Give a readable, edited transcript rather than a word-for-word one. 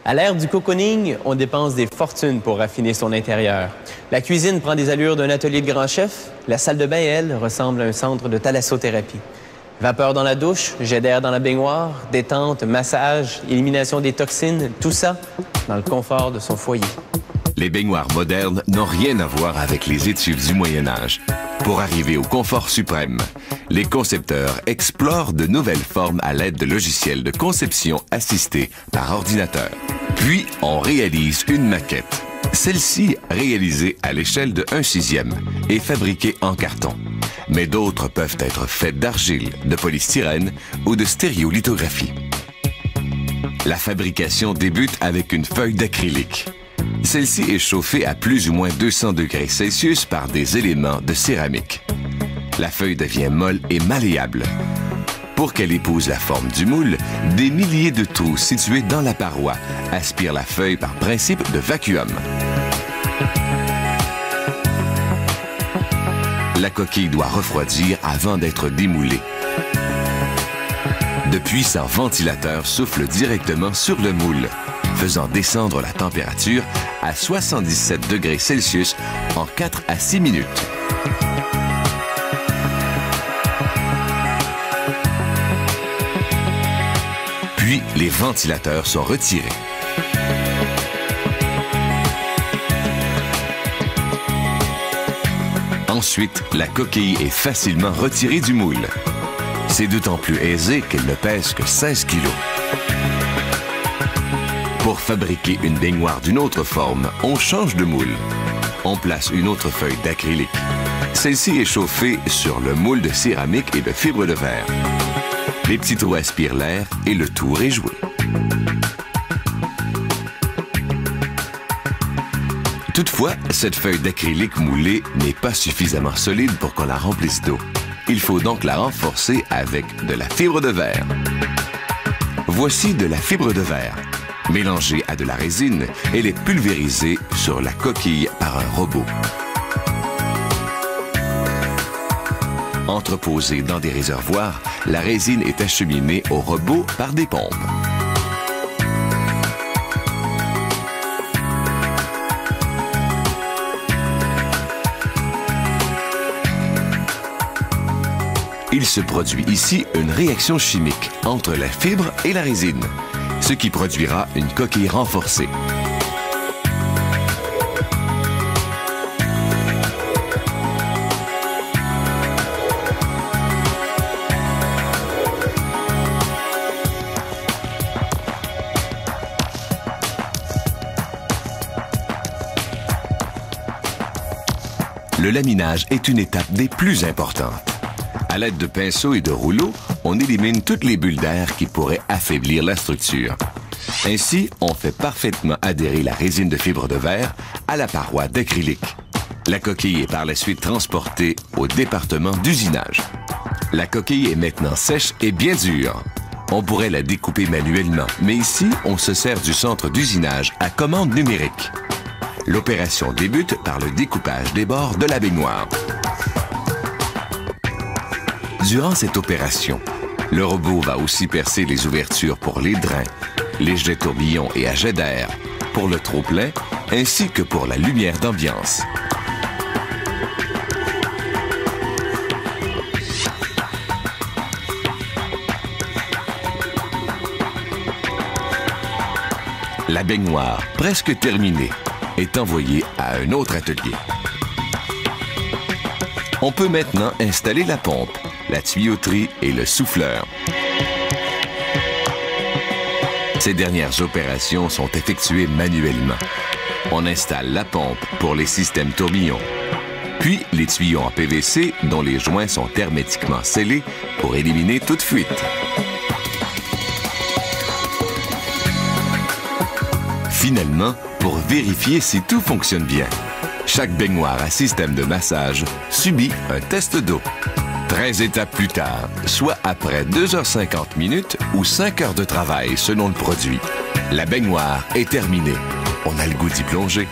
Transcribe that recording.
À l'ère du cocooning, on dépense des fortunes pour raffiner son intérieur. La cuisine prend des allures d'un atelier de grand chef. La salle de bain, elle, ressemble à un centre de thalassothérapie. Vapeur dans la douche, jet d'air dans la baignoire, détente, massage, élimination des toxines, tout ça dans le confort de son foyer. Les baignoires modernes n'ont rien à voir avec les étuves du Moyen Âge. Pour arriver au confort suprême, les concepteurs explorent de nouvelles formes à l'aide de logiciels de conception assistés par ordinateur. Puis, on réalise une maquette. Celle-ci, réalisée à l'échelle de 1/6 et fabriquée en carton. Mais d'autres peuvent être faites d'argile, de polystyrène ou de stéréolithographie. La fabrication débute avec une feuille d'acrylique. Celle-ci est chauffée à plus ou moins 200 degrés Celsius par des éléments de céramique. La feuille devient molle et malléable. Pour qu'elle épouse la forme du moule, des milliers de trous situés dans la paroi aspirent la feuille par principe de vacuum. La coquille doit refroidir avant d'être démoulée. De puissants ventilateurs soufflent directement sur le moule, faisant descendre la température à 77 degrés Celsius en 4 à 6 minutes. Puis, les ventilateurs sont retirés. Ensuite, la coquille est facilement retirée du moule. C'est d'autant plus aisé qu'elle ne pèse que 16 kg. Pour fabriquer une baignoire d'une autre forme, on change de moule. On place une autre feuille d'acrylique. Celle-ci est chauffée sur le moule de céramique et de fibre de verre. Les petits trous aspirent l'air et le tour est joué. Toutefois, cette feuille d'acrylique moulée n'est pas suffisamment solide pour qu'on la remplisse d'eau. Il faut donc la renforcer avec de la fibre de verre. Voici de la fibre de verre. Mélangée à de la résine, elle est pulvérisée sur la coquille par un robot. Entreposée dans des réservoirs, la résine est acheminée au robot par des pompes. Il se produit ici une réaction chimique entre la fibre et la résine, ce qui produira une coquille renforcée. Le laminage est une étape des plus importantes. À l'aide de pinceaux et de rouleaux, on élimine toutes les bulles d'air qui pourraient affaiblir la structure. Ainsi, on fait parfaitement adhérer la résine de fibre de verre à la paroi d'acrylique. La coquille est par la suite transportée au département d'usinage. La coquille est maintenant sèche et bien dure. On pourrait la découper manuellement, mais ici, on se sert du centre d'usinage à commande numérique. L'opération débute par le découpage des bords de la baignoire. Durant cette opération, le robot va aussi percer les ouvertures pour les drains, les jets tourbillons et à jet d'air, pour le trop-plein, ainsi que pour la lumière d'ambiance. La baignoire, presque terminée, est envoyée à un autre atelier. On peut maintenant installer la pompe, la tuyauterie et le souffleur. Ces dernières opérations sont effectuées manuellement. On installe la pompe pour les systèmes tourbillons, puis les tuyaux en PVC dont les joints sont hermétiquement scellés pour éliminer toute fuite. Finalement, pour vérifier si tout fonctionne bien, chaque baignoire à système de massage subit un test d'eau. 13 étapes plus tard, soit après 2h50 minutes ou 5 heures de travail selon le produit, la baignoire est terminée. On a le goût d'y plonger.